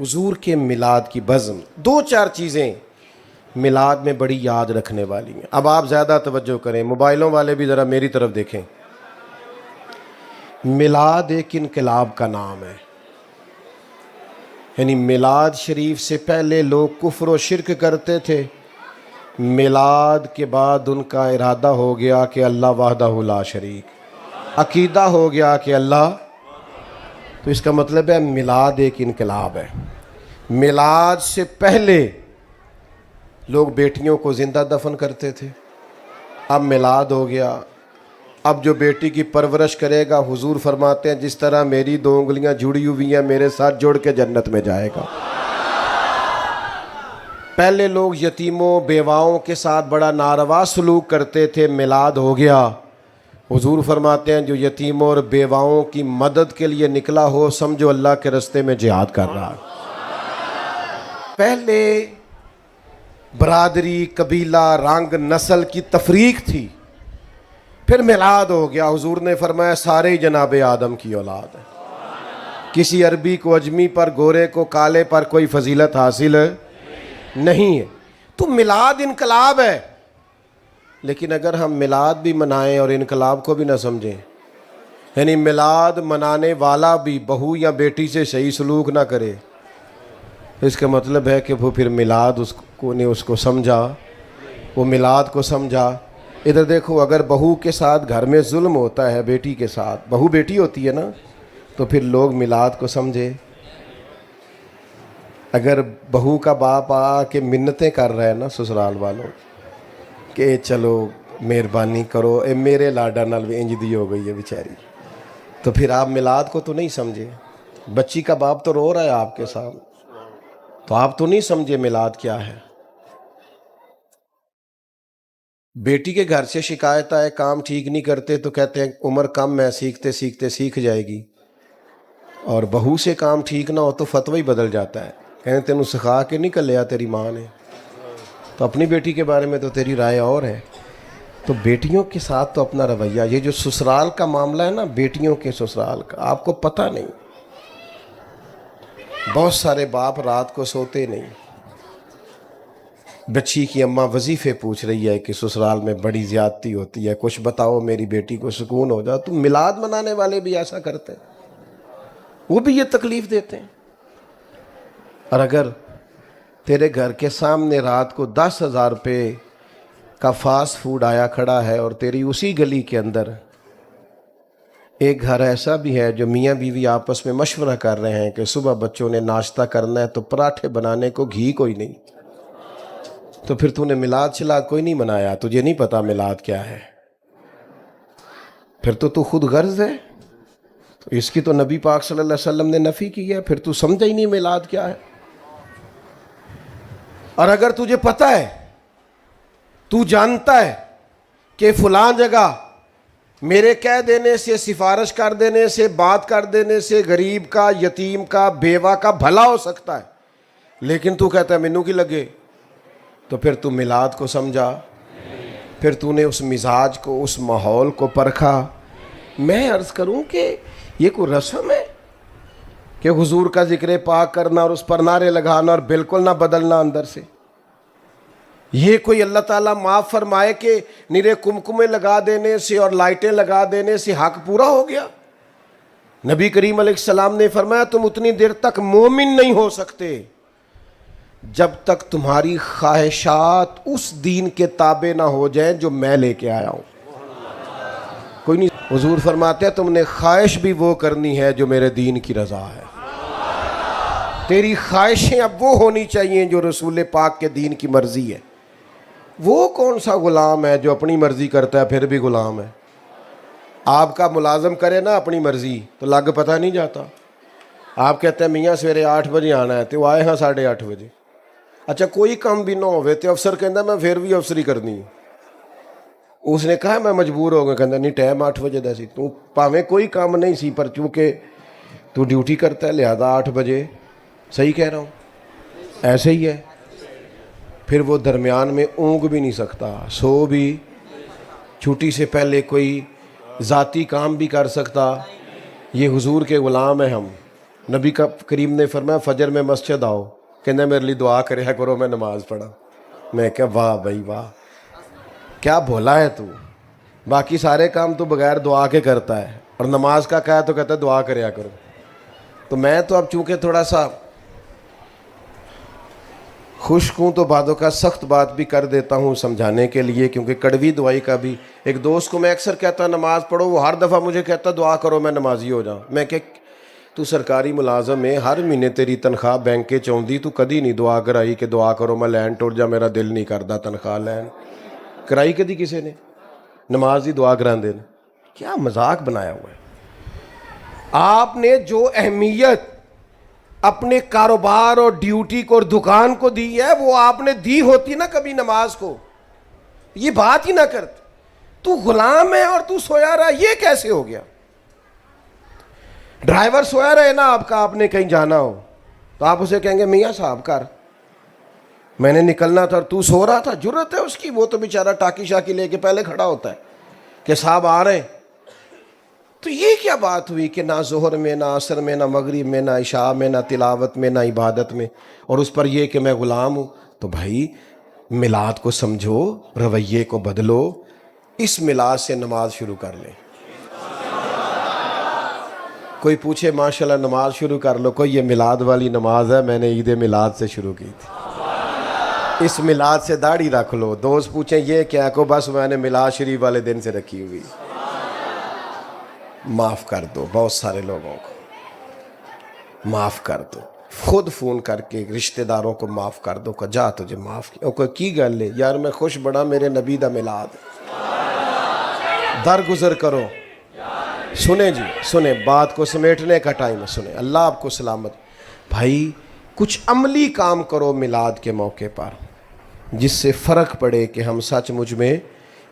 حضور کے میلاد کی بزم، دو چار چیزیں میلاد میں بڑی یاد رکھنے والی ہیں۔ اب آپ زیادہ توجہ کریں، موبائلوں والے بھی ذرا میری طرف دیکھیں۔ میلاد ایک انقلاب کا نام ہے، یعنی میلاد شریف سے پہلے لوگ کفر و شرک کرتے تھے، میلاد کے بعد ان کا ارادہ ہو گیا کہ اللہ وحدہ لا شریک، عقیدہ ہو گیا کہ اللہ، تو اس کا مطلب ہے میلاد ایک انقلاب ہے۔ میلاد سے پہلے لوگ بیٹیوں کو زندہ دفن کرتے تھے، اب میلاد ہو گیا، اب جو بیٹی کی پرورش کرے گا، حضور فرماتے ہیں جس طرح میری دو انگلیاں جڑی ہوئی ہیں میرے ساتھ جوڑ کے جنت میں جائے گا۔ پہلے لوگ یتیموں بیواؤں کے ساتھ بڑا ناروا سلوک کرتے تھے، میلاد ہو گیا، حضور فرماتے ہیں جو یتیموں اور بیواؤں کی مدد کے لیے نکلا ہو سمجھو اللہ کے رستے میں جہاد کر رہا۔ پہلے برادری، قبیلہ، رنگ، نسل کی تفریق تھی، پھر میلاد ہو گیا، حضور نے فرمایا سارے جناب آدم کی اولاد ہے، کسی عربی کو اجمی پر، گورے کو کالے پر کوئی فضیلت حاصل نہیں ہے۔ تو میلاد انقلاب ہے، لیکن اگر ہم میلاد بھی منائیں اور انقلاب کو بھی نہ سمجھیں، یعنی میلاد منانے والا بھی بہو یا بیٹی سے صحیح سلوک نہ کرے، اس کا مطلب ہے کہ وہ پھر میلاد اس کو سمجھا، وہ میلاد کو سمجھا۔ ادھر دیکھو، اگر بہو کے ساتھ گھر میں ظلم ہوتا ہے، بیٹی کے ساتھ، بہو بیٹی ہوتی ہے نا، تو پھر لوگ میلاد کو سمجھے۔ اگر بہو کا باپ آ کے منتیں کر رہا ہے نا سسرال والوں کہ چلو مہربانی کرو، اے میرے لاڈا نال بھی انج دی ہو گئی ہے بیچاری، تو پھر آپ میلاد کو تو نہیں سمجھے۔ بچی کا باپ تو رو رہا ہے آپ کے سامنے، تو آپ تو نہیں سمجھے میلاد کیا ہے۔ بیٹی کے گھر سے شکایت آئے کام ٹھیک نہیں کرتے تو کہتے ہیں عمر کم ہے، سیکھتے سیکھتے سیکھ جائے گی، اور بہو سے کام ٹھیک نہ ہو تو فتوی ہی بدل جاتا ہے، کہتے تینوں سکھا کے نہیں کلیا تیری ماں نے، تو اپنی بیٹی کے بارے میں تو تیری رائے اور ہے۔ تو بیٹیوں کے ساتھ تو اپنا رویہ، یہ جو سسرال کا معاملہ ہے نا، بیٹیوں کے سسرال کا، آپ کو پتہ نہیں، بہت سارے باپ رات کو سوتے نہیں، بچی کی اماں وظیفے پوچھ رہی ہے کہ سسرال میں بڑی زیادتی ہوتی ہے، کچھ بتاؤ میری بیٹی کو سکون ہو جائے۔ تو میلاد منانے والے بھی ایسا کرتے ہیں، وہ بھی یہ تکلیف دیتے ہیں۔ اور اگر تیرے گھر کے سامنے رات کو 10,000 روپے کا فاسٹ فوڈ آیا کھڑا ہے، اور تیری اسی گلی کے اندر ایک گھر ایسا بھی ہے جو میاں بیوی آپس میں مشورہ کر رہے ہیں کہ صبح بچوں نے ناشتہ کرنا ہے تو پراٹھے بنانے کو گھی کوئی نہیں، تو پھر تو نے میلاد شلاد کوئی نہیں منایا، تجھے نہیں پتا میلاد کیا ہے، پھر تو خود غرض ہے، تو اس کی تو نبی پاک صلی اللہ علیہ وسلم نے نفی کی ہے، پھر تو سمجھا ہی نہیں میلاد کیا ہے۔ اور اگر تجھے پتہ ہے، تو جانتا ہے کہ فلاں جگہ میرے کہہ دینے سے، سفارش کر دینے سے، بات کر دینے سے غریب کا، یتیم کا، بیوہ کا بھلا ہو سکتا ہے، لیکن تو کہتا ہے مینوں کی لگے، تو پھر تو میلاد کو سمجھا، پھر تو نے اس مزاج کو، اس ماحول کو پرکھا۔ میں عرض کروں کہ یہ کوئی رسم ہے کہ حضور کا ذکر پاک کرنا اور اس پر نعرے لگانا اور بالکل نہ بدلنا اندر سے؟ یہ کوئی اللہ تعالیٰ معاف فرمائے کہ نیرے کمکمے لگا دینے سے اور لائٹیں لگا دینے سے حق پورا ہو گیا؟ نبی کریم علیہ السلام نے فرمایا تم اتنی دیر تک مومن نہیں ہو سکتے جب تک تمہاری خواہشات اس دین کے تابع نہ ہو جائیں جو میں لے کے آیا ہوں۔ کوئی نہیں، حضور فرماتے ہیں تم نے خواہش بھی وہ کرنی ہے جو میرے دین کی رضا ہے، تیری خواہشیں اب وہ ہونی چاہیے جو رسول پاک کے دین کی مرضی ہے۔ وہ کون سا غلام ہے جو اپنی مرضی کرتا ہے پھر بھی غلام ہے؟ آپ کا ملازم کرے نا اپنی مرضی تو لگ پتہ نہیں جاتا۔ آپ کہتے ہیں میاں سویرے 8 بجے آنا ہے تو آئے ہاں 8:30 بجے، اچھا کوئی کام بھی نہ ہوئے تو افسر کہندا میں پھر بھی افسری کرنی، اس نے کہا میں مجبور ہو گیا، کہندا نہیں ٹائم 8 بجے دا سی، تو پاویں کوئی کام نہیں سی پر چونکہ تو ڈیوٹی کرتا ہے لہذا 8 بجے، صحیح کہہ رہا ہوں، ایسے ہی ہے۔ پھر وہ درمیان میں اونگ بھی نہیں سکتا، سو بھی، چھٹی سے پہلے کوئی ذاتی کام بھی کر سکتا۔ یہ حضور کے غلام ہیں ہم، نبی کا کریم نے فرمایا فجر میں مسجد آؤ، کہنا میرے لیے دعا کریا کرو میں نماز پڑھا۔ میں کہا واہ بھائی واہ، کیا بولا ہے تو، باقی سارے کام تو بغیر دعا کے کرتا ہے، اور نماز کا کہا تو کہتا ہے دعا کریا کرو۔ تو میں تو اب چونکہ تھوڑا سا خشک ہوں تو بعدوں کا سخت بات بھی کر دیتا ہوں سمجھانے کے لیے، کیونکہ کڑوی دعائی کا بھی ایک دوست کو میں اکثر کہتا نماز پڑھو، وہ ہر دفعہ مجھے کہتا دعا کرو میں نمازی ہو جاؤں۔ میں کہ تو سرکاری ملازم ہے، ہر مہینے تیری تنخواہ بینک کے چوندی، تو کدی نہیں دعا کرائی کہ دعا کرو میں لین ٹوٹ جا، میرا دل نہیں کردا تنخواہ لین کرائی کدی کسی نے، نماز دی دعا کران دے۔ کیا مذاق بنایا ہوا ہے۔ آپ نے جو اہمیت اپنے کاروبار اور ڈیوٹی کو اور دکان کو دی ہے، وہ آپ نے دی ہوتی نا کبھی نماز کو، یہ بات ہی نہ کرتے۔ تو غلام ہے اور تو سویا رہا، یہ کیسے ہو گیا؟ ڈرائیور سویا رہے نا آپ کا، آپ نے کہیں جانا ہو تو آپ اسے کہیں گے میاں صاحب کر، میں نے نکلنا تھا اور تو سو رہا تھا۔ جرت ہے اس کی، وہ تو بیچارہ ٹاکی شاکی لے کے پہلے کھڑا ہوتا ہے کہ صاحب آ رہے ہیں۔ تو یہ کیا بات ہوئی کہ نہ ظہر میں، نہ عصر میں، نہ مغرب میں، نہ عشاء میں، نہ تلاوت میں، نہ عبادت میں، اور اس پر یہ کہ میں غلام ہوں؟ تو بھائی میلاد کو سمجھو، رویے کو بدلو، اس میلاد سے نماز شروع کر لیں۔ کوئی پوچھے ماشاءاللہ نماز شروع کر لو، کوئی یہ میلاد والی نماز ہے، میں نے عید میلاد سے شروع کی تھی، اس میلاد سے داڑھی رکھ لو۔ دوست پوچھیں یہ کیا کو، بس میں نے میلاد شریف والے دن سے رکھی ہوئی۔ معاف کر دو، بہت سارے لوگوں کو معاف کر دو، خود فون کر کے رشتہ داروں کو معاف کر دو کہ جا تجھے معاف کیا۔ کوئی کی گل ہے یار، میں خوش بڑا میرے نبی دا میلاد، درگزر کرو۔ سنیں جی سنیں، بات کو سمیٹنے کا ٹائم ہے، سنیں، اللہ آپ کو سلامت۔ بھائی کچھ عملی کام کرو میلاد کے موقع پر، جس سے فرق پڑے کہ ہم سچ مجھ میں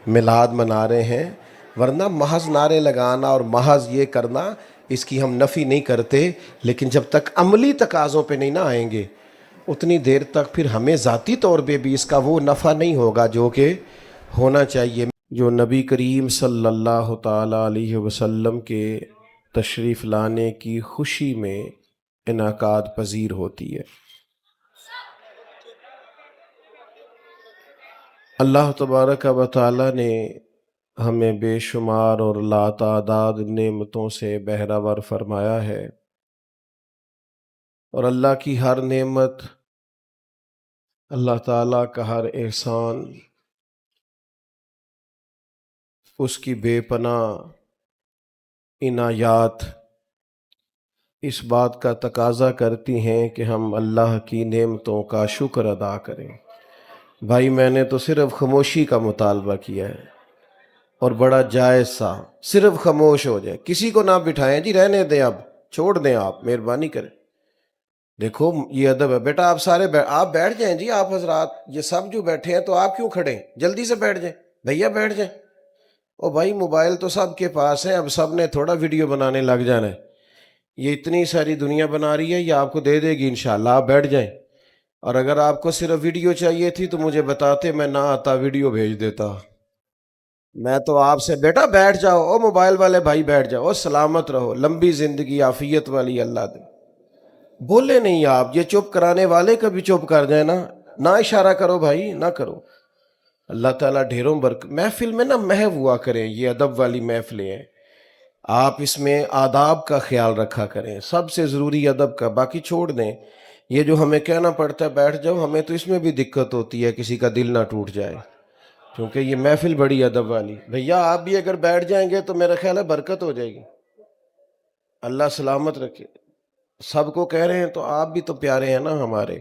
میلاد منا رہے ہیں، ورنہ محض نعرے لگانا اور محض یہ کرنا، اس کی ہم نفی نہیں کرتے، لیکن جب تک عملی تقاضوں پہ نہیں نہ آئیں گے اتنی دیر تک پھر ہمیں ذاتی طور پہ بھی اس کا وہ نفع نہیں ہوگا جو کہ ہونا چاہیے، جو نبی کریم صلی اللہ تعالیٰ علیہ وسلم کے تشریف لانے کی خوشی میں انعقاد پذیر ہوتی ہے۔ اللہ تبارک و تعالیٰ نے ہمیں بے شمار اور لاتعداد نعمتوں سے بہرہور فرمایا ہے، اور اللہ کی ہر نعمت، اللہ تعالیٰ کا ہر احسان، اس کی بے پناہ عنایات اس بات کا تقاضا کرتی ہیں کہ ہم اللہ کی نعمتوں کا شکر ادا کریں۔ بھائی میں نے تو صرف خاموشی کا مطالبہ کیا ہے، اور بڑا جائز سا، صرف خاموش ہو جائے، کسی کو نہ بٹھائیں جی، رہنے دیں، اب چھوڑ دیں، آپ مہربانی کریں۔ دیکھو یہ ادب ہے بیٹا، آپ سارے آپ بیٹھ جائیں جی، آپ حضرات یہ سب جو بیٹھے ہیں تو آپ کیوں کھڑے ہیں؟ جلدی سے بیٹھ جائیں بھیا، بیٹھ جائیں۔ او بھائی موبائل تو سب کے پاس ہے، اب سب نے تھوڑا ویڈیو بنانے لگ جانا ہے، یہ اتنی ساری دنیا بنا رہی ہے، یہ آپ کو دے دے گی انشاءاللہ، آپ بیٹھ جائیں۔ اور اگر آپ کو صرف ویڈیو چاہیے تھی تو مجھے بتاتے، میں نہ آتا ویڈیو بھیج دیتا۔ میں تو آپ سے بیٹا بیٹھ جاؤ، او موبائل والے بھائی بیٹھ جاؤ، او سلامت رہو، لمبی زندگی عافیت والی اللہ دے۔ بولے نہیں آپ، یہ چپ کرانے والے کبھی چپ کر جائیں نا، نہ اشارہ کرو بھائی، نہ کرو۔ اللہ تعالیٰ ڈھیروں برکت، محفل میں نہ محو ہوا کریں، یہ ادب والی محفلیں ہیں، آپ اس میں آداب کا خیال رکھا کریں، سب سے ضروری ادب کا، باقی چھوڑ دیں۔ یہ جو ہمیں کہنا پڑتا ہے بیٹھ جاؤ، ہمیں تو اس میں بھی دقت ہوتی ہے کسی کا دل نہ ٹوٹ جائے، کیونکہ یہ محفل بڑی ادب والی۔ بھیا آپ بھی اگر بیٹھ جائیں گے تو میرا خیال ہے برکت ہو جائے گی، اللہ سلامت رکھے۔ سب کو کہہ رہے ہیں تو آپ بھی تو پیارے ہیں نا ہمارے،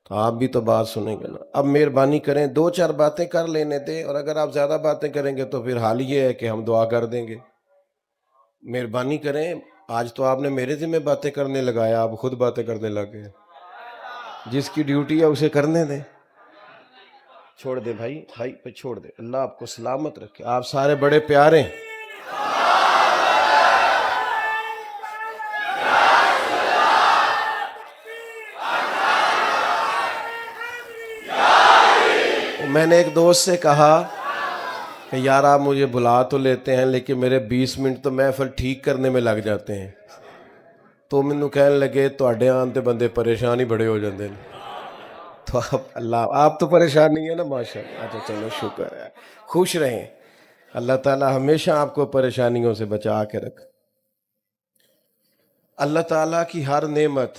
تو آپ بھی تو بات سنیں گے نا۔ اب مہربانی کریں، دو چار باتیں کر لینے دیں، اور اگر آپ زیادہ باتیں کریں گے تو پھر حال یہ ہے کہ ہم دعا کر دیں گے۔ مہربانی کریں، آج تو آپ نے میرے ذمہ باتیں کرنے لگایا، آپ خود باتیں کرنے لگے، جس کی ڈیوٹی ہے اسے کرنے دیں، چھوڑ دے بھائی، بھائی پہ چھوڑ دے۔ اللہ آپ کو سلامت رکھے، آپ سارے بڑے پیارے ہیں۔ میں نے ایک دوست سے کہا کہ یار آپ مجھے بلا تو لیتے ہیں لیکن میرے 20 منٹ تو محفل ٹھیک کرنے میں لگ جاتے ہیں۔ تو مینوں کہن لگے تواڈے آن تے بندے پریشان ہی بڑے ہو جاندے نے. تو آپ تو پریشان نہیں ہے نا ماشاء اللہ. اچھا چلو شکر ہے. خوش رہیں. اللہ تعالیٰ ہمیشہ آپ کو پریشانیوں سے بچا کے رکھ. اللہ تعالیٰ کی ہر نعمت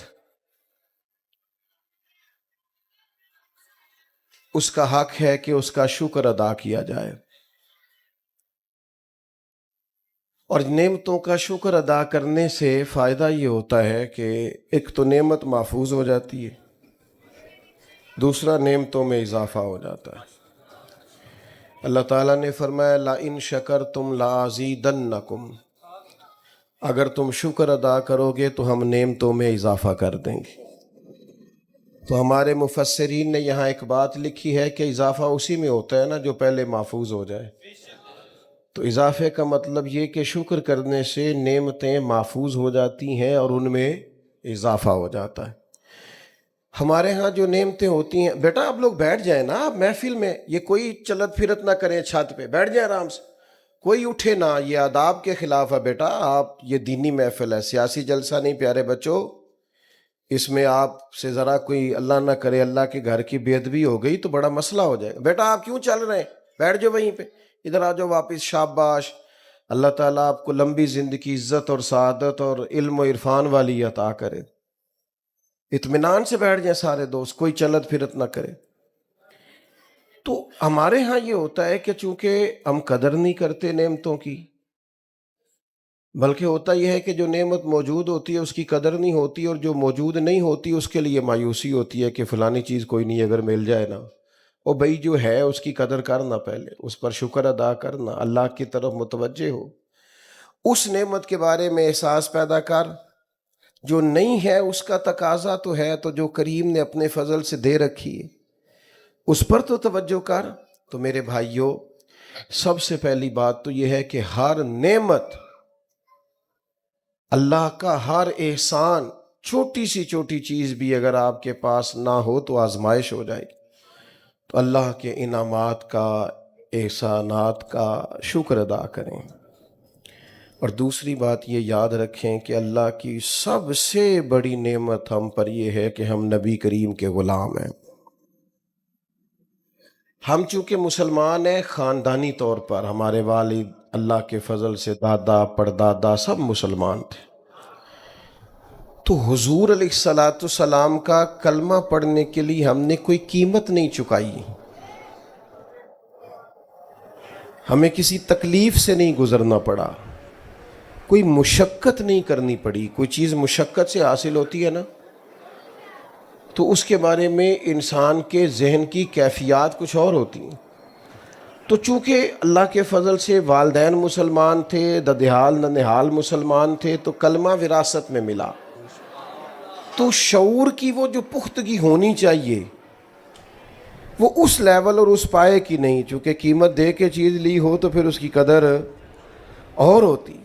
اس کا حق ہے کہ اس کا شکر ادا کیا جائے. اور نعمتوں کا شکر ادا کرنے سے فائدہ یہ ہوتا ہے کہ ایک تو نعمت محفوظ ہو جاتی ہے، دوسرا نعمتوں میں اضافہ ہو جاتا ہے. اللہ تعالیٰ نے فرمایا لَإِن شَكَرْتُمْ لَأَزِيدَنَّكُمْ، اگر تم شکر ادا کرو گے تو ہم نعمتوں میں اضافہ کر دیں گے. تو ہمارے مفسرین نے یہاں ایک بات لکھی ہے کہ اضافہ اسی میں ہوتا ہے نا جو پہلے محفوظ ہو جائے. تو اضافے کا مطلب یہ کہ شکر کرنے سے نعمتیں محفوظ ہو جاتی ہیں اور ان میں اضافہ ہو جاتا ہے. ہمارے ہاں جو نعمتیں ہوتی ہیں، بیٹا آپ لوگ بیٹھ جائیں نا، آپ محفل میں یہ کوئی چلت پھرت نہ کریں، چھت پہ بیٹھ جائیں آرام سے، کوئی اٹھے نہ، یہ آداب کے خلاف ہے بیٹا. آپ یہ دینی محفل ہے، سیاسی جلسہ نہیں پیارے بچوں. اس میں آپ سے ذرا کوئی اللہ نہ کرے اللہ کے گھر کی بے ادبی ہو گئی تو بڑا مسئلہ ہو جائے گا. بیٹا آپ کیوں چل رہے ہیں، بیٹھ جاؤ وہیں پہ، ادھر آ جاؤ واپس. شاباش، اللہ تعالیٰ آپ کو لمبی زندگی، عزت اور سعادت اور علم و عرفان والی عطا کرے. اطمینان سے بیٹھ جائیں سارے دوست، کوئی چلت پھرت نہ کرے. تو ہمارے ہاں یہ ہوتا ہے کہ چونکہ ہم قدر نہیں کرتے نعمتوں کی، بلکہ ہوتا یہ ہے کہ جو نعمت موجود ہوتی ہے اس کی قدر نہیں ہوتی، اور جو موجود نہیں ہوتی اس کے لیے مایوسی ہوتی ہے کہ فلانی چیز کوئی نہیں، اگر مل جائے نا، اور بھائی جو ہے اس کی قدر کرنا، پہلے اس پر شکر ادا کرنا، اللہ کی طرف متوجہ ہو، اس نعمت کے بارے میں احساس پیدا کر. جو نہیں ہے اس کا تقاضا تو ہے، تو جو کریم نے اپنے فضل سے دے رکھی ہے اس پر تو توجہ کر. تو میرے بھائیوں، سب سے پہلی بات تو یہ ہے کہ ہر نعمت، اللہ کا ہر احسان، چھوٹی سی چھوٹی چیز بھی اگر آپ کے پاس نہ ہو تو آزمائش ہو جائے گی. تو اللہ کے انعامات کا، احسانات کا شکر ادا کریں. اور دوسری بات یہ یاد رکھیں کہ اللہ کی سب سے بڑی نعمت ہم پر یہ ہے کہ ہم نبی کریم کے غلام ہیں. ہم چونکہ مسلمان ہیں خاندانی طور پر، ہمارے والد اللہ کے فضل سے دادا پردادا سب مسلمان تھے. تو حضور علیہ الصلاۃ والسلام کا کلمہ پڑھنے کے لیے ہم نے کوئی قیمت نہیں چکائی، ہمیں کسی تکلیف سے نہیں گزرنا پڑا، کوئی مشقت نہیں کرنی پڑی. کوئی چیز مشقت سے حاصل ہوتی ہے نا تو اس کے بارے میں انسان کے ذہن کی کیفیات کچھ اور ہوتی ہیں. تو چونکہ اللہ کے فضل سے والدین مسلمان تھے، ددحال ننہال مسلمان تھے، تو کلمہ وراثت میں ملا. تو شعور کی وہ جو پختگی ہونی چاہیے وہ اس لیول اور اس پائے کی نہیں، چونکہ قیمت دے کے چیز لی ہو تو پھر اس کی قدر اور ہوتی.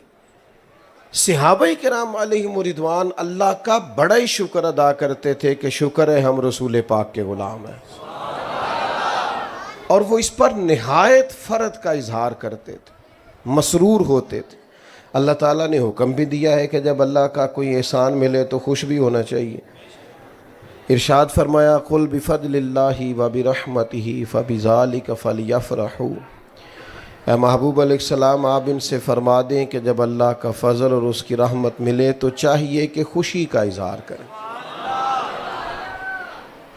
صحابہ کرام علیہم رضوان اللہ کا بڑا ہی شکر ادا کرتے تھے کہ شکر ہے ہم رسول پاک کے غلام ہیں، اور وہ اس پر نہایت فرد کا اظہار کرتے تھے، مسرور ہوتے تھے. اللہ تعالیٰ نے حکم بھی دیا ہے کہ جب اللہ کا کوئی احسان ملے تو خوش بھی ہونا چاہیے. ارشاد فرمایا قل بفضل اللہ وبرحمتہ فبذالک فلیفرحوا. اے محبوب علیہ السلام، آپ ان سے فرما دیں کہ جب اللہ کا فضل اور اس کی رحمت ملے تو چاہیے کہ خوشی کا اظہار کریں.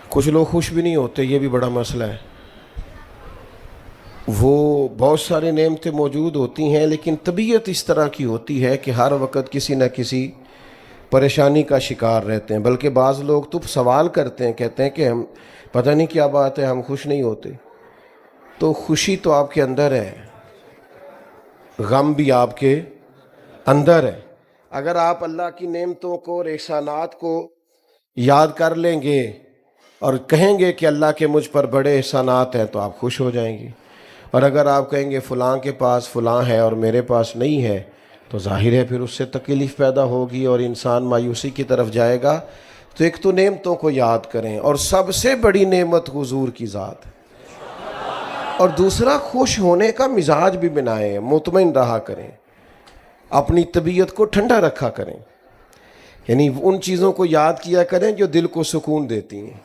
کچھ لوگ خوش بھی نہیں ہوتے، یہ بھی بڑا مسئلہ ہے. وہ بہت سارے نعمتیں موجود ہوتی ہیں لیکن طبیعت اس طرح کی ہوتی ہے کہ ہر وقت کسی نہ کسی پریشانی کا شکار رہتے ہیں. بلکہ بعض لوگ تو سوال کرتے ہیں، کہتے ہیں کہ ہم پتہ نہیں کیا بات ہے ہم خوش نہیں ہوتے. تو خوشی تو آپ کے اندر ہے، غم بھی آپ کے اندر ہے. اگر آپ اللہ کی نعمتوں کو اور احسانات کو یاد کر لیں گے اور کہیں گے کہ اللہ کے مجھ پر بڑے احسانات ہیں تو آپ خوش ہو جائیں گے. اور اگر آپ کہیں گے فلاں کے پاس فلاں ہے اور میرے پاس نہیں ہے تو ظاہر ہے پھر اس سے تکلیف پیدا ہوگی اور انسان مایوسی کی طرف جائے گا. تو ایک تو نعمتوں کو یاد کریں، اور سب سے بڑی نعمت حضور کی ذات ہے. اور دوسرا خوش ہونے کا مزاج بھی بنائیں، مطمئن رہا کریں، اپنی طبیعت کو ٹھنڈا رکھا کریں. یعنی ان چیزوں کو یاد کیا کریں جو دل کو سکون دیتی ہیں.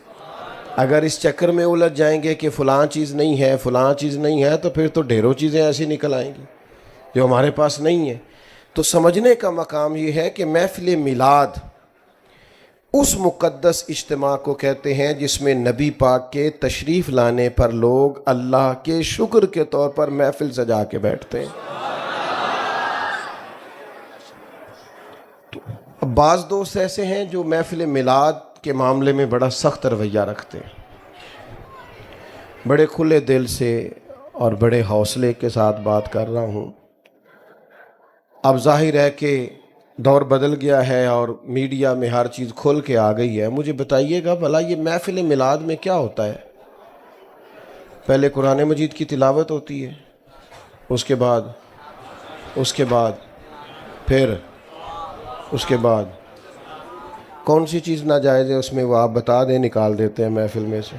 اگر اس چکر میں الجھ جائیں گے کہ فلاں چیز نہیں ہے فلاں چیز نہیں ہے تو پھر تو ڈھیروں چیزیں ایسی نکل آئیں گی جو ہمارے پاس نہیں ہیں. تو سمجھنے کا مقام یہ ہے کہ محفل میلاد اس مقدس اجتماع کو کہتے ہیں جس میں نبی پاک کے تشریف لانے پر لوگ اللہ کے شکر کے طور پر محفل سجا کے بیٹھتے ہیں. اب بعض دوست ایسے ہیں جو محفل میلاد کے معاملے میں بڑا سخت رویہ رکھتے ہیں. بڑے کھلے دل سے اور بڑے حوصلے کے ساتھ بات کر رہا ہوں. اب ظاہر ہے کہ دور بدل گیا ہے اور میڈیا میں ہر چیز کھل کے آ گئی ہے. مجھے بتائیے گا بھلا یہ محفل میلاد میں کیا ہوتا ہے؟ پہلے قرآن مجید کی تلاوت ہوتی ہے، اس کے بعد پھر اس کے بعد کون سی چیز ناجائز ہے اس میں وہ آپ بتا دیں، نکال دیتے ہیں محفل میں سے.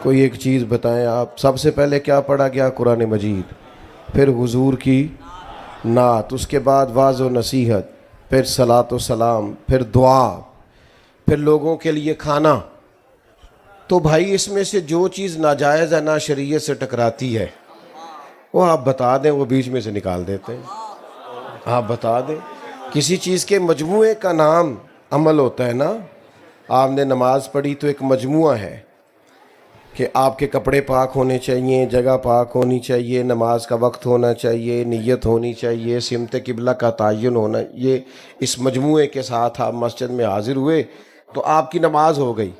کوئی ایک چیز بتائیں آپ. سب سے پہلے کیا پڑھا گیا؟ قرآن مجید، پھر حضور کی نعت، اس کے بعد واعظ و نصیحت، پھر صلاۃ و سلام، پھر دعا، پھر لوگوں کے لیے کھانا. تو بھائی اس میں سے جو چیز ناجائز ہے نا شریعت سے ٹکراتی ہے وہ آپ بتا دیں، وہ بیچ میں سے نکال دیتے ہیں. آپ بتا دیں. کسی چیز کے مجموعے کا نام عمل ہوتا ہے نا. آپ نے نماز پڑھی تو ایک مجموعہ ہے کہ آپ کے کپڑے پاک ہونے چاہیے، جگہ پاک ہونی چاہیے، نماز کا وقت ہونا چاہیے، نیت ہونی چاہیے، سمت قبلہ کا تعین ہونا. یہ اس مجموعے کے ساتھ آپ مسجد میں حاضر ہوئے تو آپ کی نماز ہو گئی.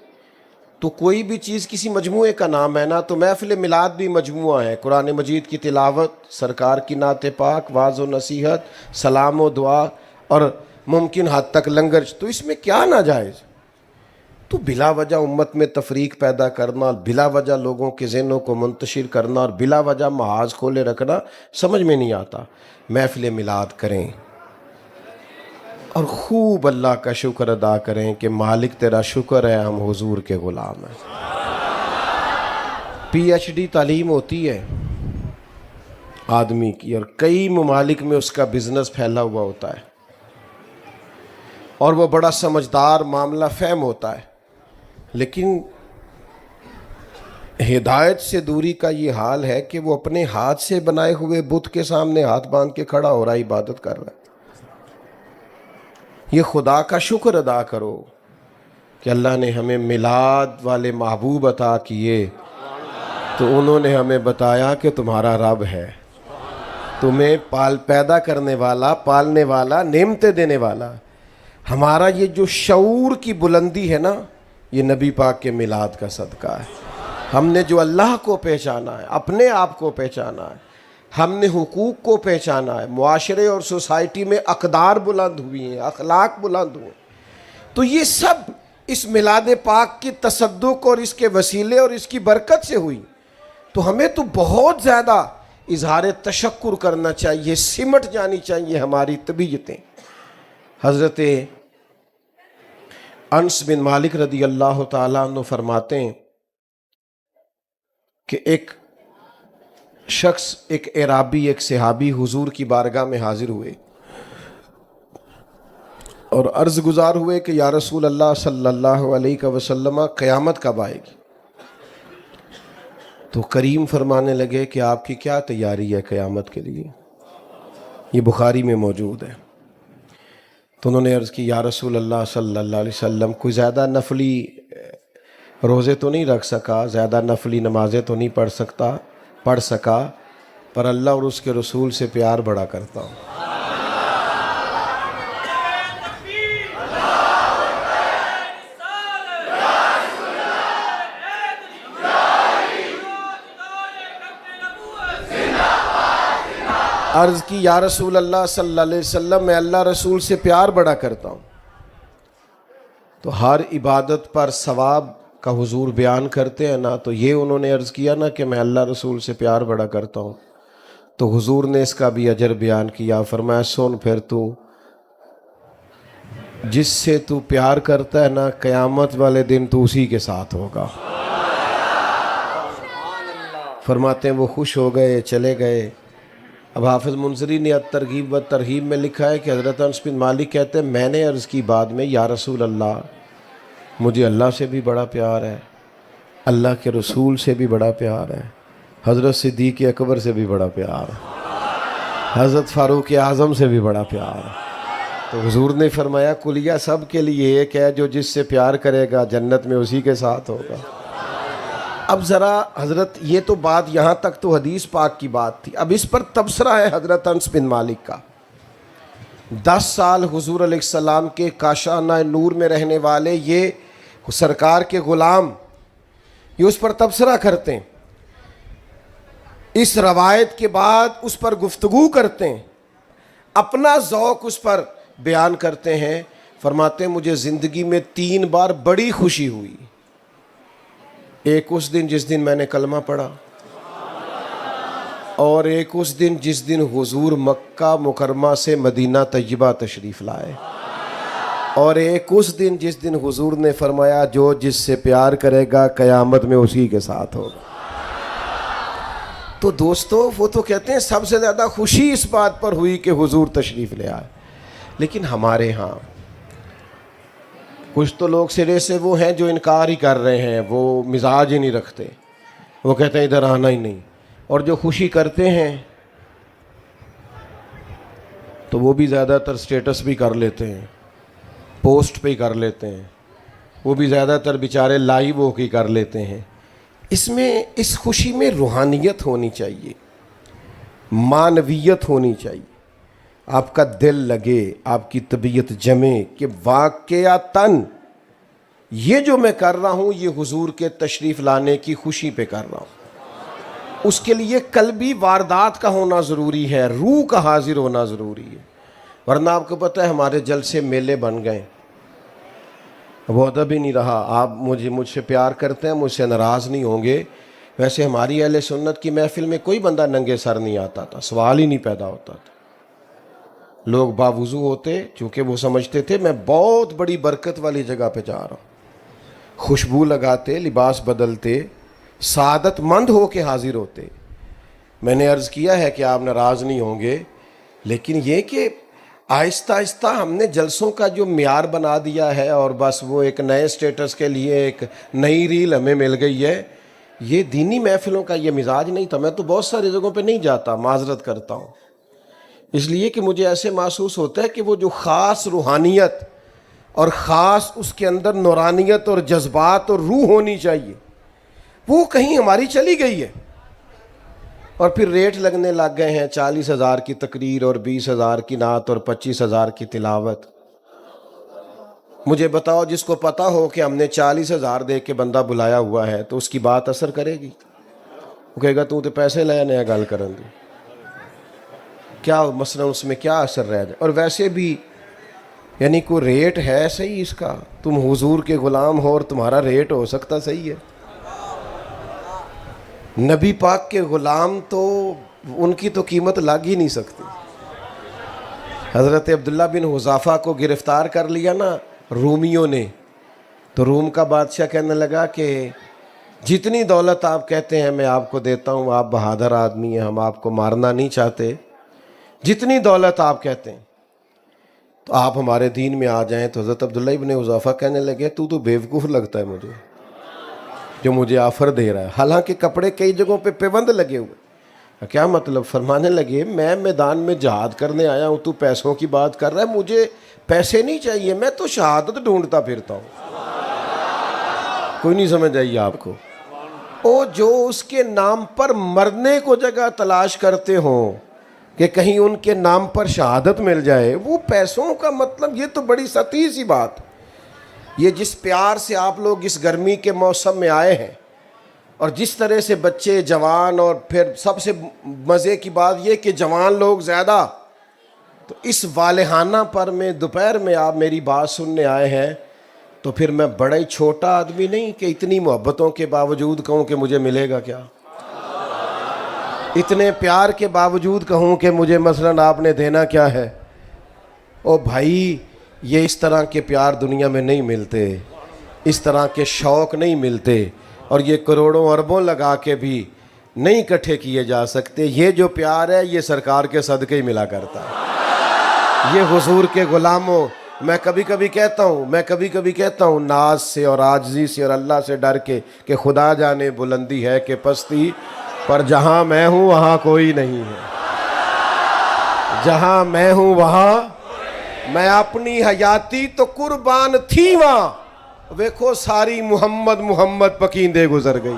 تو کوئی بھی چیز کسی مجموعے کا نام ہے نا. تو محفل میلاد بھی مجموعہ ہے. قرآن مجید کی تلاوت، سرکار کی نعت پاک، واعظ و نصیحت، سلام و دعا اور ممکن حد تک لنگر. تو اس میں کیا ناجائز؟ تو بلا وجہ امت میں تفریق پیدا کرنا، بلا وجہ لوگوں کے ذہنوں کو منتشر کرنا اور بلا وجہ محاذ کھولے رکھنا سمجھ میں نہیں آتا. محفل میلاد کریں اور خوب اللہ کا شکر ادا کریں کہ مالک تیرا شکر ہے ہم حضور کے غلام ہیں. PhD تعلیم ہوتی ہے آدمی کی اور کئی ممالک میں اس کا بزنس پھیلا ہوا ہوتا ہے اور وہ بڑا سمجھدار معاملہ فہم ہوتا ہے. لیکن ہدایت سے دوری کا یہ حال ہے کہ وہ اپنے ہاتھ سے بنائے ہوئے بت کے سامنے ہاتھ باندھ کے کھڑا ہو رہا ہے، عبادت کر رہا ہے. یہ خدا کا شکر ادا کرو کہ اللہ نے ہمیں میلاد والے محبوب عطا کیے تو انہوں نے ہمیں بتایا کہ تمہارا رب ہے، تمہیں پیدا کرنے والا، پالنے والا، نعمتیں دینے والا. ہمارا یہ جو شعور کی بلندی ہے نا یہ نبی پاک کے میلاد کا صدقہ ہے. ہم نے جو اللہ کو پہچانا ہے، اپنے آپ کو پہچانا ہے، ہم نے حقوق کو پہچانا ہے، معاشرے اور سوسائٹی میں اقدار بلند ہوئی ہیں، اخلاق بلند ہوئے. تو یہ سب اس میلاد پاک کی تصدق اور اس کے وسیلے اور اس کی برکت سے ہوئی. تو ہمیں تو بہت زیادہ اظہار تشکر کرنا چاہیے، سمٹ جانی چاہیے ہماری طبیعتیں. حضرت انس بن مالک رضی اللہ تعالیٰ عنہ فرماتے ہیں کہ ایک شخص، ایک اعرابی، ایک صحابی حضور کی بارگاہ میں حاضر ہوئے اور عرض گزار ہوئے کہ یا رسول اللہ صلی اللہ علیہ وسلم قیامت کب آئے گی؟ تو کریم فرمانے لگے کہ آپ کی کیا تیاری ہے قیامت کے لیے؟ یہ بخاری میں موجود ہے. تو انہوں نے عرض کی یا رسول اللہ صلی اللہ علیہ وسلم کوئی زیادہ نفلی روزے تو نہیں رکھ سکا، زیادہ نفلی نمازیں تو نہیں پڑھ سکا، پر اللہ اور اس کے رسول سے پیار بڑا کرتا ہوں. عرض کی یا رسول اللہ صلی اللہ علیہ وسلم میں اللہ رسول سے پیار بڑا کرتا ہوں. تو ہر عبادت پر ثواب کا حضور بیان کرتے ہیں نا، تو یہ انہوں نے عرض کیا نا کہ میں اللہ رسول سے پیار بڑا کرتا ہوں، تو حضور نے اس کا بھی اجر بیان کیا. فرمایا سن پھر تو جس سے تو پیار کرتا ہے نا قیامت والے دن تو اسی کے ساتھ ہوگا. فرماتے ہیں وہ خوش ہو گئے، چلے گئے. اب حافظ منذری نے الترغیب و ترہیب میں لکھا ہے کہ حضرت انس بن مالک کہتے ہیں میں نے عرض کی بعد میں یا رسول اللہ مجھے اللہ سے بھی بڑا پیار ہے، اللہ کے رسول سے بھی بڑا پیار ہے، حضرت صدیق اکبر سے بھی بڑا پیار ہے، حضرت فاروق اعظم سے بھی بڑا پیار ہے۔ تو حضور نے فرمایا کلیہ سب کے لیے ایک ہے، جو جس سے پیار کرے گا جنت میں اسی کے ساتھ ہوگا۔ اب ذرا حضرت یہ تو بات یہاں تک تو حدیث پاک کی بات تھی، اب اس پر تبصرہ ہے حضرت انس بن مالک کا۔ 10 سال حضور علیہ السلام کے کاشانہ نور میں رہنے والے یہ سرکار کے غلام یہ اس پر تبصرہ کرتے ہیں، اس روایت کے بعد اس پر گفتگو کرتے ہیں، اپنا ذوق اس پر بیان کرتے ہیں۔ فرماتے ہیں مجھے زندگی میں 3 بار بڑی خوشی ہوئی، ایک اس دن جس دن میں نے کلمہ پڑھا، اور ایک اس دن جس دن حضور مکہ مکرمہ سے مدینہ طیبہ تشریف لائے، اور ایک اس دن جس دن حضور نے فرمایا جو جس سے پیار کرے گا قیامت میں اسی کے ساتھ ہوگا۔ تو دوستو وہ تو کہتے ہیں سب سے زیادہ خوشی اس بات پر ہوئی کہ حضور تشریف لے آئے، لیکن ہمارے ہاں کچھ تو لوگ سرے سے وہ ہیں جو انکار ہی کر رہے ہیں، وہ مزاج ہی نہیں رکھتے، وہ کہتے ہیں ادھر آنا ہی نہیں، اور جو خوشی کرتے ہیں تو وہ بھی زیادہ تر سٹیٹس بھی کر لیتے ہیں، پوسٹ پہ ہی کر لیتے ہیں، وہ بھی زیادہ تر بیچارے لائیو ہو کے کر لیتے ہیں۔ اس خوشی میں روحانیت ہونی چاہیے، معنویت ہونی چاہیے، آپ کا دل لگے، آپ کی طبیعت جمے کہ واقعتاً یہ جو میں کر رہا ہوں یہ حضور کے تشریف لانے کی خوشی پہ کر رہا ہوں۔ اس کے لیے قلبی واردات کا ہونا ضروری ہے، روح کا حاضر ہونا ضروری ہے، ورنہ آپ کو پتہ ہے ہمارے جلسے میلے بن گئے، وہ ادب ہی نہیں رہا۔ آپ مجھ سے پیار کرتے ہیں، مجھ سے ناراض نہیں ہوں گے۔ ویسے ہماری اہل سنت کی محفل میں کوئی بندہ ننگے سر نہیں آتا تھا، سوال ہی نہیں پیدا ہوتا تھا، لوگ باوضو ہوتے، چونکہ وہ سمجھتے تھے میں بہت بڑی برکت والی جگہ پہ جا رہا ہوں، خوشبو لگاتے، لباس بدلتے، سعادت مند ہو کے حاضر ہوتے۔ میں نے عرض کیا ہے کہ آپ ناراض نہیں ہوں گے، لیکن یہ کہ آہستہ آہستہ ہم نے جلسوں کا جو معیار بنا دیا ہے، اور بس وہ ایک نئے سٹیٹس کے لیے ایک نئی ریل ہمیں مل گئی ہے، یہ دینی محفلوں کا یہ مزاج نہیں تھا۔ میں تو بہت ساری جگہوں پہ نہیں جاتا، معذرت کرتا ہوں، اس لیے کہ مجھے ایسے محسوس ہوتا ہے کہ وہ جو خاص روحانیت اور خاص اس کے اندر نورانیت اور جذبات اور روح ہونی چاہیے وہ کہیں ہماری چلی گئی ہے، اور پھر ریٹ لگنے لگ گئے ہیں 40,000 کی تقریر اور 20,000 کی نعت اور 25,000 کی تلاوت۔ مجھے بتاؤ جس کو پتا ہو کہ ہم نے 40,000 دے کے بندہ بلایا ہوا ہے تو اس کی بات اثر کرے گی؟ وہ کہے گا تو پیسے لیا نیا گل کرن دی، کیا مثلا اس میں کیا اثر رہ جائے؟ اور ویسے بھی یعنی کوئی ریٹ ہے صحیح اس کا؟ تم حضور کے غلام ہو اور تمہارا ریٹ ہو سکتا صحیح ہے؟ نبی پاک کے غلام تو ان کی تو قیمت لگ ہی نہیں سکتی۔ حضرت عبداللہ بن حذافہ کو گرفتار کر لیا نا رومیوں نے، تو روم کا بادشاہ کہنے لگا کہ جتنی دولت آپ کہتے ہیں میں آپ کو دیتا ہوں، آپ بہادر آدمی ہیں، ہم آپ کو مارنا نہیں چاہتے، جتنی دولت آپ کہتے ہیں تو آپ ہمارے دین میں آ جائیں۔ تو حضرت عبداللہ بن حذافہ کہنے لگے تو بیوقوف لگتا ہے مجھے جو مجھے آفر دے رہا ہے، حالانکہ کپڑے کئی جگہوں پہ پیوند لگے ہوئے۔ کیا مطلب؟ فرمانے لگے میں میدان میں جہاد کرنے آیا ہوں، تو پیسوں کی بات کر رہا ہے، مجھے پیسے نہیں چاہیے، میں تو شہادت ڈھونڈتا پھرتا ہوں۔ کوئی نہیں سمجھ آئی آپ کو؟ او جو اس کے نام پر مرنے کو جگہ تلاش کرتے ہوں کہ کہیں ان کے نام پر شہادت مل جائے، وہ پیسوں کا مطلب یہ تو بڑی سطحی سی بات۔ یہ جس پیار سے آپ لوگ اس گرمی کے موسم میں آئے ہیں، اور جس طرح سے بچے، جوان، اور پھر سب سے مزے کی بات یہ کہ جوان لوگ زیادہ، تو اس والہانہ پر میں دوپہر میں آپ میری بات سننے آئے ہیں، تو پھر میں بڑا ہی چھوٹا آدمی نہیں کہ اتنی محبتوں کے باوجود کہوں کہ مجھے ملے گا کیا؟ اتنے پیار کے باوجود کہوں کہ مجھے مثلاً آپ نے دینا کیا ہے؟ او بھائی، یہ اس طرح کے پیار دنیا میں نہیں ملتے، اس طرح کے شوق نہیں ملتے، اور یہ کروڑوں اربوں لگا کے بھی نہیں اکٹھے کیے جا سکتے. یہ جو پیار ہے یہ سرکار کے صدقے ہی ملا کرتا ہے. یہ حضور کے غلاموں، میں کبھی کبھی کہتا ہوں ناز سے اور عاجزی سے اور اللہ سے ڈر کے کہ خدا جانے بلندی ہے کہ پستی، پر جہاں میں ہوں وہاں کوئی نہیں ہے. جہاں میں ہوں وہاں میں اپنی حیاتی تو قربان تھی وہاں، ویکھو ساری محمد محمد پکیندے گزر گئی.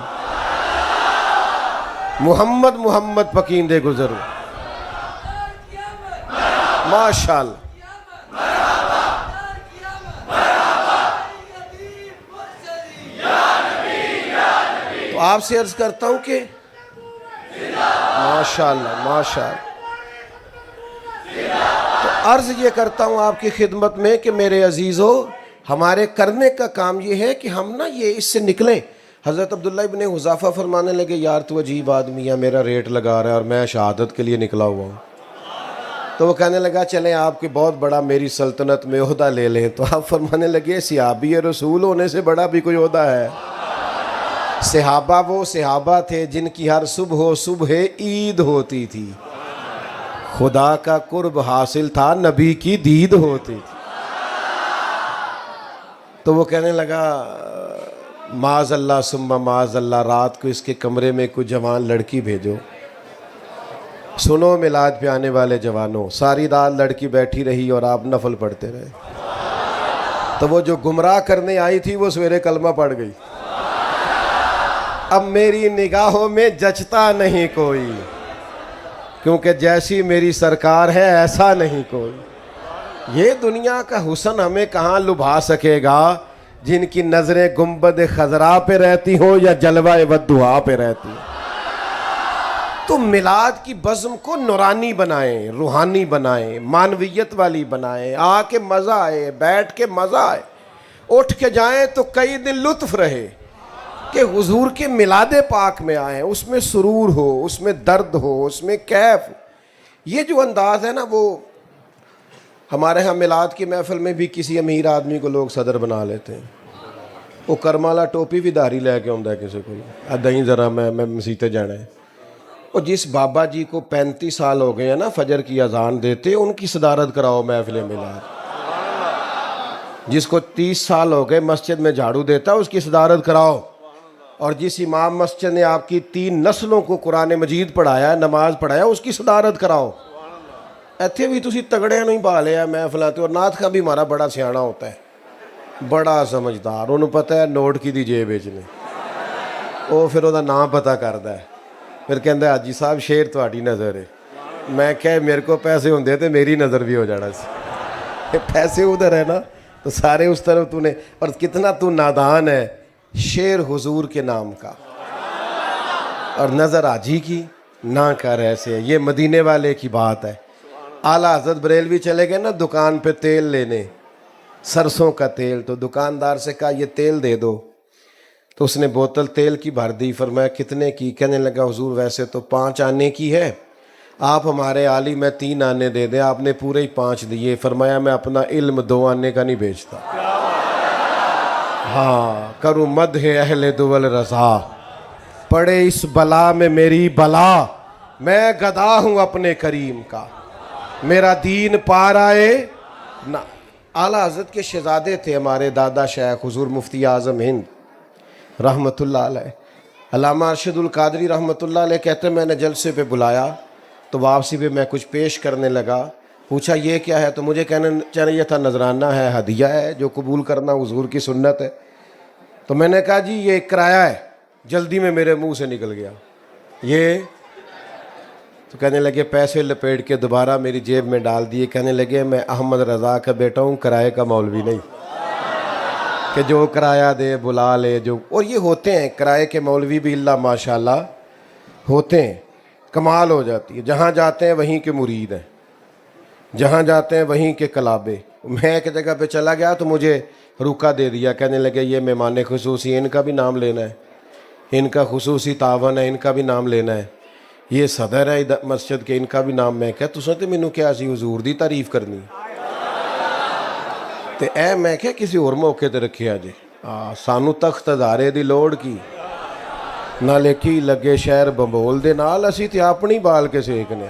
محمد محمد پکیندے گزر گئی. ماشاءاللہ. تو آپ سے عرض کرتا ہوں کہ ماشاءاللہ ماشاءاللہ. تو عرض یہ کرتا ہوں آپ کی خدمت میں کہ میرے عزیزو، ہمارے کرنے کا کام یہ ہے کہ ہم نا یہ اس سے نکلیں. حضرت عبداللہ ابن حذیفہ فرمانے لگے یار تو عجیب آدمی ہے، میرا ریٹ لگا رہا ہے اور میں شہادت کے لیے نکلا ہوا ہوں. تو وہ کہنے لگا چلیں آپ کے بہت بڑا میری سلطنت میں عہدہ لے لیں. تو آپ فرمانے لگے صحابی رسول ہونے سے بڑا بھی کوئی عہدہ ہے؟ صحابہ وہ صحابہ تھے جن کی ہر صبح عید ہوتی تھی. خدا کا قرب حاصل تھا، نبی کی دید ہوتی تھی. تو وہ کہنے لگا معاذ اللہ ثم معاذ اللہ، رات کو اس کے کمرے میں کوئی جوان لڑکی بھیجو. سنو میلاد پہ آنے والے جوانوں، ساری رات لڑکی بیٹھی رہی اور آپ نفل پڑھتے رہے. تو وہ جو گمراہ کرنے آئی تھی وہ سویرے کلمہ پڑھ گئی. اب میری نگاہوں میں جچتا نہیں کوئی، کیونکہ جیسی میری سرکار ہے ایسا نہیں کوئی. یہ دنیا کا حسن ہمیں کہاں لبھا سکے گا جن کی نظریں گنبد خضرا پہ رہتی ہوں یا جلوہ والضحیٰ پہ رہتی ہوں. تو میلاد کی بزم کو نورانی بنائیں، روحانی بنائیں، معنویت والی بنائیں، آ کے مزہ آئے، بیٹھ کے مزہ آئے، اٹھ کے جائیں تو کئی دن لطف رہے کہ حضور کے میلاد پاک میں آئیں، اس میں سرور ہو، اس میں درد ہو، اس میں کیف ہو. یہ جو انداز ہے نا، وہ ہمارے ہاں میلاد کی محفل میں بھی کسی امیر آدمی کو لوگ صدر بنا لیتے ہیں. وہ کرمالا ٹوپی بھی داری لے کے آتا ہے کسی کو، ادائیں ذرا میں مسیتے جانا ہے. اور جس بابا جی کو 35 سال ہو گئے ہیں نا فجر کی اذان دیتے، ان کی صدارت کراؤ محفل میلاد. جس کو 30 سال ہو گئے مسجد میں جھاڑو دیتا اس کی صدارت کراؤ. اور جس امام مسجد نے آپ کی 3 نسلوں کو قرآن مجید پڑھایا، نماز پڑھایا، اس کی صدارت کراؤ. ایتھے بھی تسی تگڑے نہیں پا لیا محفلاتے. اور نعت کا بھی ہمارا بڑا سیاڑا ہوتا ہے، بڑا سمجھدار، انہوں پتہ ہے نوٹ کی دی جیب بیچنے، وہ پھر وہ نام پتہ کرتا ہے. پھر کہندہ ہے حاجی صاحب شیر تہاڈی نظر ہے. میں کہے میرے کو پیسے ہوندے تو میری نظر بھی ہو جانا سی. پیسے ادھر ہے نا تو سارے اس طرف تو نے. اور کتنا تو نادان ہے، شیر حضور کے نام کا اور نظر حاجی کی نہ کر ایسے. یہ مدینے والے کی بات ہے. اعلیٰ حضرت بریلوی چلے گئے نا دکان پہ تیل لینے، سرسوں کا تیل. تو دکاندار سے کہا یہ تیل دے دو. تو اس نے بوتل تیل کی بھر دی. فرمایا کتنے کی؟ کہنے لگا حضور ویسے تو 5 آنے کی ہے، آپ ہمارے عالی میں 3 آنے دے دیں. آپ نے پورے ہی 5 دیے. فرمایا میں اپنا علم 2 آنے کا نہیں بیچتا. ہاں کروں مدح اہل دول رضا، پڑے اس بلا میں میری بلا. میں گدا ہوں اپنے کریم کا، میرا دین پار آئے نہ. اعلیٰ حضرت کے شہزادے تھے ہمارے دادا شیخ حضور مفتی اعظم ہند رحمۃ اللہ علیہ. علامہ ارشد القادری رحمۃ اللہ علیہ کہتے ہیں میں نے جلسے پہ بلایا تو واپسی پہ میں کچھ پیش کرنے لگا. پوچھا یہ کیا ہے؟ تو مجھے کہنا چاہیے تھا نذرانہ ہے، ہدیہ ہے جو قبول کرنا حضور کی سنت ہے. تو میں نے کہا جی یہ ایک کرایہ ہے. جلدی میں میرے منہ سے نکل گیا یہ. تو کہنے لگے پیسے لپیٹ کے دوبارہ میری جیب میں ڈال دیے. کہنے لگے میں احمد رضا کا بیٹا ہوں، کرائے کا مولوی نہیں کہ جو کرایہ دے بلا لے. جو اور یہ ہوتے ہیں کرائے کے مولوی بھی اللہ ماشاءاللہ ہوتے ہیں، کمال ہو جاتی ہے. جہاں جاتے ہیں وہیں کے مرید ہیں، جہاں جاتے ہیں وہیں کے کلابے. میں ایک جگہ پہ چلا گیا تو مجھے روکا دے دیا. کہنے لگے یہ مہمان خصوصی، ان کا بھی نام لینا ہے، ان کا خصوصی تعاون ہے، ان کا بھی نام لینا ہے. یہ صدر ہے مسجد کے، ان کا بھی نام. میں کہا تساں تے مینوں کیا سی حضور دی تعریف کرنی تے اے میں کہا کسی اور موقع تے رکھیا جی. سانو تخت ہزارے دی لوڑ کی. ਨਾਲੇ ਕੀ ਲੱਗੇ ਸ਼ਹਿਰ ਬੰਬੋਲ ਦੇ ਨਾਲ, ਅਸੀਂ ਤੇ ਆਪਣੀ ਬਾਲ ਕੇ ਸੇਕਨੇ।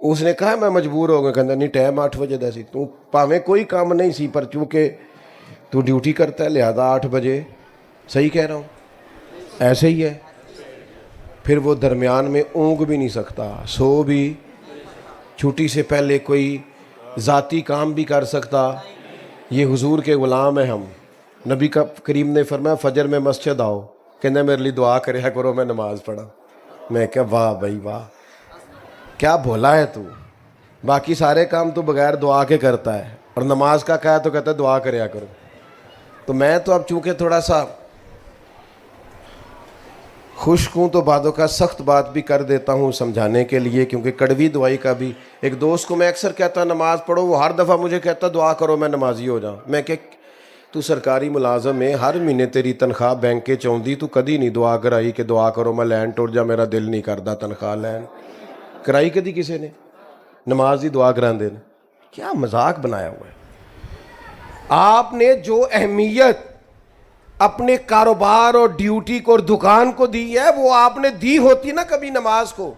اس نے کہا میں مجبور ہو گیا, کہتا نہیں ٹائم 8 بجے دا سی, تو پاویں کوئی کام نہیں سی پر چونکہ تو ڈیوٹی کرتا ہے لہذا 8 بجے. صحیح کہہ رہا ہوں, ایسے ہی ہے. پھر وہ درمیان میں اونگ بھی نہیں سکتا, سو بھی, چھٹی سے پہلے کوئی ذاتی کام بھی کر سکتا. یہ حضور کے غلام ہیں ہم. نبی کا کریم نے فرمایا فجر میں مسجد آؤ, کہنے میرے لیے دعا کریا کرو میں نماز پڑھا. میں کہا واہ بھائی واہ, کیا بھولا ہے تو, باقی سارے کام تو بغیر دعا کے کرتا ہے اور نماز کا کہا تو کہتا ہے دعا کریا کرو. تو میں تو اب چونکہ تھوڑا سا خشک ہوں تو بعدوں کا سخت بات بھی کر دیتا ہوں سمجھانے کے لیے, کیونکہ کڑوی دعائی کا بھی. ایک دوست کو میں اکثر کہتا نماز پڑھو, وہ ہر دفعہ مجھے کہتا دعا کرو میں نمازی ہو جاؤں. میں کہ تو سرکاری ملازم ہے, ہر مہینے تیری تنخواہ بینک کے چوندی, تو کدی نہیں دعا کرائی کہ دعا کرو میں لین ٹوٹ جا, میرا دل نہیں کرتا تنخواہ لین کرائی کدی کسی نے, نماز ہی دعا کران دے. کیا مذاق بنایا ہوا ہے. آپ نے جو اہمیت اپنے کاروبار اور ڈیوٹی کو اور دکان کو دی ہے وہ آپ نے دی ہوتی نا کبھی نماز کو,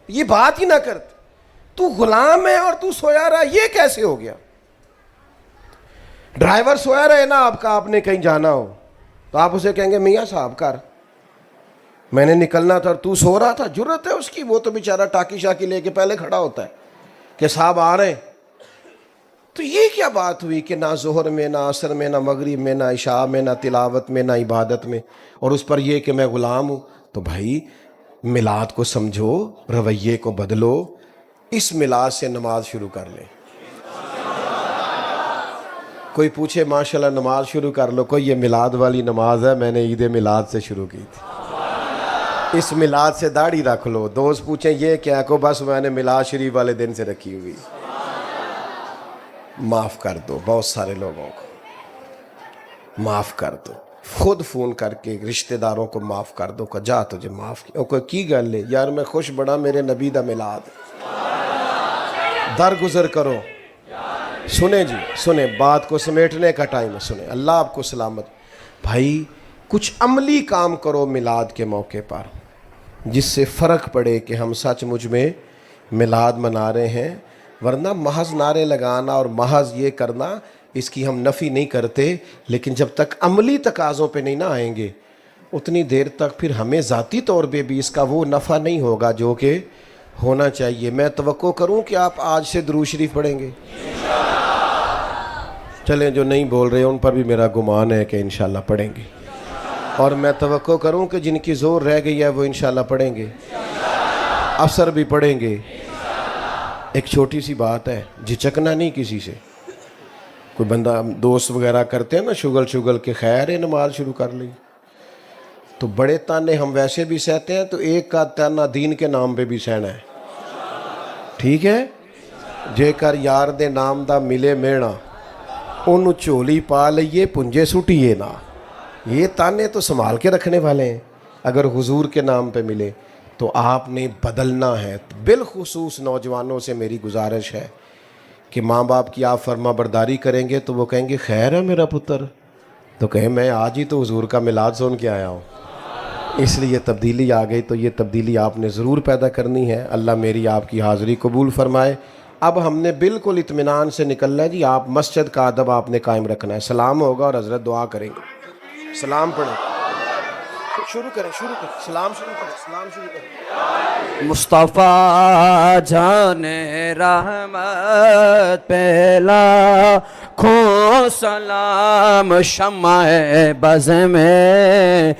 یہ بات ہی نہ کرتے. تو غلام ہے اور تو سویا رہا, یہ کیسے ہو گیا؟ ڈرائیور سویا رہے نا آپ کا, آپ نے کہیں جانا ہو تو آپ اسے کہیں گے میاں صاحب کر, میں نے نکلنا تھا اور تو سو رہا تھا. جرت ہے اس کی, وہ تو بیچارہ ٹاکی شاکی لے کے پہلے کھڑا ہوتا ہے کہ صاحب آ رہے ہیں. تو یہ کیا بات ہوئی کہ نہ ظہر میں, نہ عصر میں, نہ مغرب میں, نہ عشاء میں, نہ تلاوت میں, نہ عبادت میں, اور اس پر یہ کہ میں غلام ہوں. تو بھائی میلاد کو سمجھو, رویے کو بدلو, اس میلاد سے نماز شروع کر لیں. کوئی پوچھے ماشاءاللہ نماز شروع کر لو, کوئی یہ میلاد والی نماز ہے, میں نے عید میلاد سے شروع کی تھی, اس میلاد سے داڑھی رکھ لو. دوست پوچھیں یہ کیا, کو بس میں نے میلاد شریف والے دن سے رکھی ہوئی. معاف کر دو, بہت سارے لوگوں کو معاف کر دو, خود فون کر کے رشتہ داروں کو معاف کر دو کہ جا تجھے معاف کیا. کوئی کی گل ہے یار, میں خوش بڑا میرے نبی دا میلاد, درگزر کرو. سنیں جی سنیں, بات کو سمیٹنے کا ٹائم ہے, سنیں. اللہ آپ کو سلامت. بھائی کچھ عملی کام کرو میلاد کے موقع پر, جس سے فرق پڑے کہ ہم سچ مجھ میں میلاد منا رہے ہیں. ورنہ محض نعرے لگانا اور محض یہ کرنا, اس کی ہم نفی نہیں کرتے, لیکن جب تک عملی تقاضوں پہ نہیں نہ آئیں گے اتنی دیر تک پھر ہمیں ذاتی طور پہ بھی اس کا وہ نفع نہیں ہوگا جو کہ ہونا چاہیے. میں توقع کروں کہ آپ آج سے درود شریف پڑھیں گے. چلیں جو نہیں بول رہے ان پر بھی میرا گمان ہے کہ انشاءاللہ پڑھیں گے, اور میں توقع کروں کہ جن کی زور رہ گئی ہے وہ انشاءاللہ پڑھیں گے, عصر بھی پڑھیں گے. ایک چھوٹی سی بات ہے, جھچکنا نہیں کسی سے. کوئی بندہ دوست وغیرہ کرتے ہیں نا شگل کے, خیر ہے نماز شروع کر لی, تو بڑے تانے ہم ویسے بھی سہتے ہیں, تو ایک کا تانا دین کے نام پہ بھی سہنا ہے. ٹھیک ہے, جے کر یار دے نام دا ملے مینا, انہوں چولی پا لئیے پنجے سٹیے نا. یہ تانے تو سنبھال کے رکھنے والے ہیں. اگر حضور کے نام پہ ملے تو آپ نے بدلنا ہے. بالخصوص نوجوانوں سے میری گزارش ہے کہ ماں باپ کی آپ فرما برداری کریں گے تو وہ کہیں گے خیر ہے میرا پتر, تو کہیں میں آج ہی تو حضور کا میلاد سن کے آیا ہوں, اس لیے تبدیلی آ گئی. تو یہ تبدیلی آپ نے ضرور پیدا کرنی ہے. اللہ میری آپ کی حاضری قبول فرمائے. اب ہم نے بالکل اطمینان سے نکلنا ہے جی. آپ مسجد کا ادب آپ نے قائم رکھنا ہے. سلام ہوگا اور حضرت دعا کریں گے. سلام پڑھیں, شروع کریں. سلام شروع کریں. مصطفیٰ جان رحمت پہلا کھو سلام شمع بز میں